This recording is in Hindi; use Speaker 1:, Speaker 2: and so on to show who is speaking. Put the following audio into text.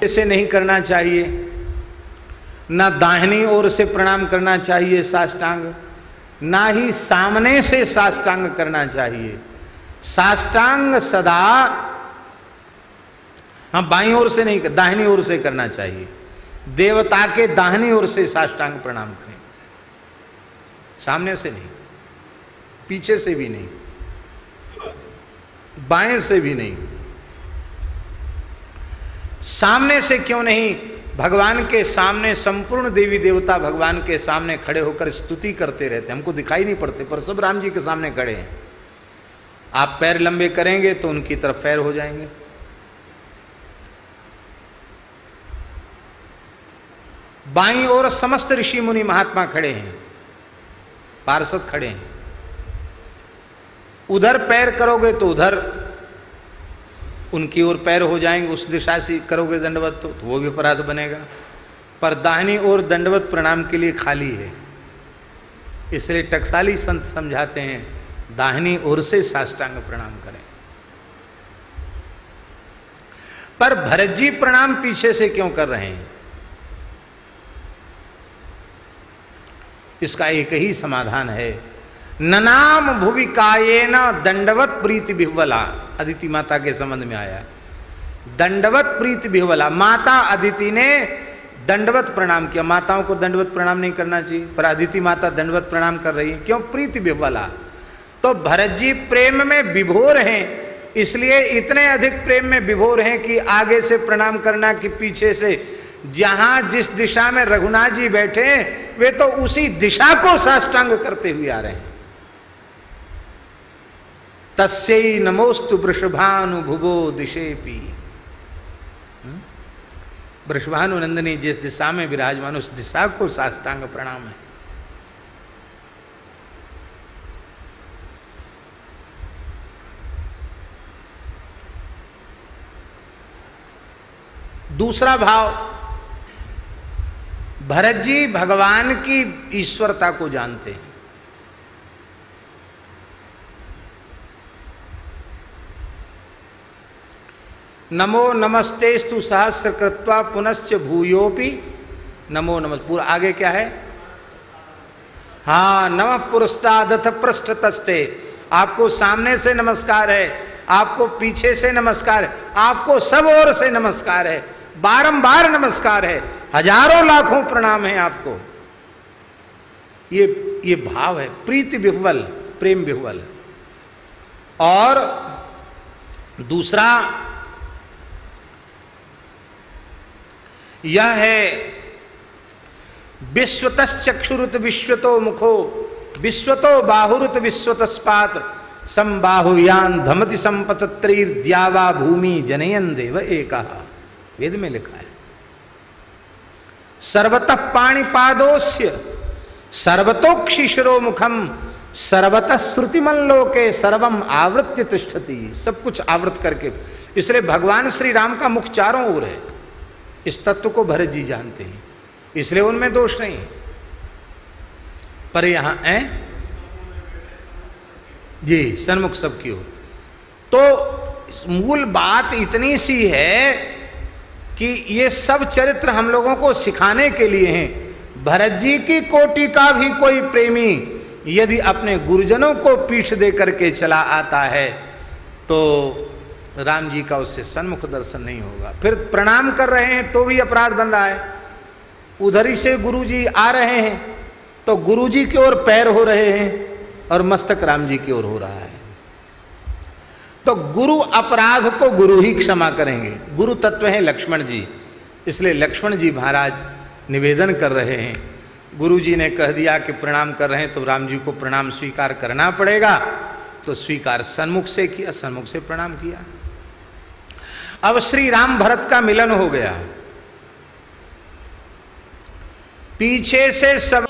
Speaker 1: से नहीं करना चाहिए, ना दाहिनी ओर से प्रणाम करना चाहिए साष्टांग, ना ही सामने से साष्टांग करना चाहिए। साष्टांग सदा हाँ बाईं ओर से नहीं, दाहिनी ओर से करना चाहिए। देवता के दाहिनी ओर से साष्टांग प्रणाम करें, सामने से नहीं, पीछे से भी नहीं, बाएं से भी नहीं। सामने से क्यों नहीं? भगवान के सामने संपूर्ण देवी देवता भगवान के सामने खड़े होकर स्तुति करते रहते, हमको दिखाई नहीं पड़ते पर सब राम जी के सामने खड़े हैं। आप पैर लंबे करेंगे तो उनकी तरफ पैर हो जाएंगे। बाईं ओर समस्त ऋषि मुनि महात्मा खड़े हैं, पार्षद खड़े हैं। उधर पैर करोगे तो उधर उनकी ओर पैर हो जाएंगे, उस दिशा से करोगे दंडवत तो वो भी अपराध बनेगा। पर दाहिनी ओर दंडवत प्रणाम के लिए खाली है, इसलिए टकसाली संत समझाते हैं दाहिनी ओर से साष्टांग प्रणाम करें। पर भरत जी प्रणाम पीछे से क्यों कर रहे हैं? इसका एक ही समाधान है, ननाम भुवि कायेन दंडवत प्रीति बिह्वला। अदिति माता के संबंध में आया दंडवत प्रीति बिह्वला। माता अदिति ने दंडवत प्रणाम किया। माताओं को दंडवत प्रणाम नहीं करना चाहिए, पर अदिति माता दंडवत प्रणाम कर रही है, क्यों? प्रीति बिह्वला। तो भरत जी प्रेम में विभोर हैं, इसलिए इतने अधिक प्रेम में विभोर हैं कि आगे से प्रणाम करना कि पीछे से। जहां जिस दिशा में रघुनाथ जी बैठे हैं वे तो उसी दिशा को साष्टांग करते हुए आ रहे हैं। तस्यै नमोस्तु वृषभानु भुवो दिशेपि। वृषभानु नंदिनी जिस दिशा में विराजमान उस दिशा को साष्टांग प्रणाम है। दूसरा भाव, भरत जी भगवान की ईश्वरता को जानते हैं। नमो नमस्तेस्तु सहस्र कृत्वा पुनश्च भूयोपि नमो नमः। पूरा आगे क्या है? हाँ, नमः पुरस्तादथ पृष्ठतस्ते। आपको सामने से नमस्कार है, आपको पीछे से नमस्कार है, आपको सब ओर से नमस्कार है, बारंबार नमस्कार है, हजारों लाखों प्रणाम है आपको। ये भाव है प्रीति विह्वल, प्रेम विह्वल। और दूसरा यह है विश्वतश्चक्षुरुत विश्वतो मुखो विश्वतो बाहुरुत विश्वतस्पात संबाहुयान धमति संपतत्रिर्द्यावा भूमि जनयन देव एकः। वेद में लिखा है सर्वतः पाणिपादोस्य सर्वतोक्षिशिरो मुखम सर्वतः श्रुतिमल्लोके सर्वम आवृत्य तिष्ठति। सब कुछ आवृत करके, इसलिए भगवान श्री राम का मुख चारों ओर है। इस तत्व को भरत जी जानते हैं, इसलिए उनमें दोष नहीं। पर यहां है जी सन्मुख सबकी ओर। तो मूल बात इतनी सी है कि ये सब चरित्र हम लोगों को सिखाने के लिए हैं। भरत जी की कोटि का भी कोई प्रेमी यदि अपने गुरुजनों को पीठ दे करके चला आता है तो राम जी का उससे सन्मुख दर्शन नहीं होगा। फिर प्रणाम कर रहे हैं तो भी अपराध बन रहा है। उधर ही से गुरु जी आ रहे हैं तो गुरु जी की ओर पैर हो रहे हैं और मस्तक राम जी की ओर हो रहा है। तो गुरु अपराध को गुरु ही क्षमा करेंगे। गुरु तत्व है लक्ष्मण जी, इसलिए लक्ष्मण जी महाराज निवेदन कर रहे हैं गुरुजी ने कह दिया कि प्रणाम कर रहे हैं तो राम जी को प्रणाम स्वीकार करना पड़ेगा, तो स्वीकार सन्मुख से किया, सन्मुख से प्रणाम किया। अब श्री राम भरत का मिलन हो गया, पीछे से सब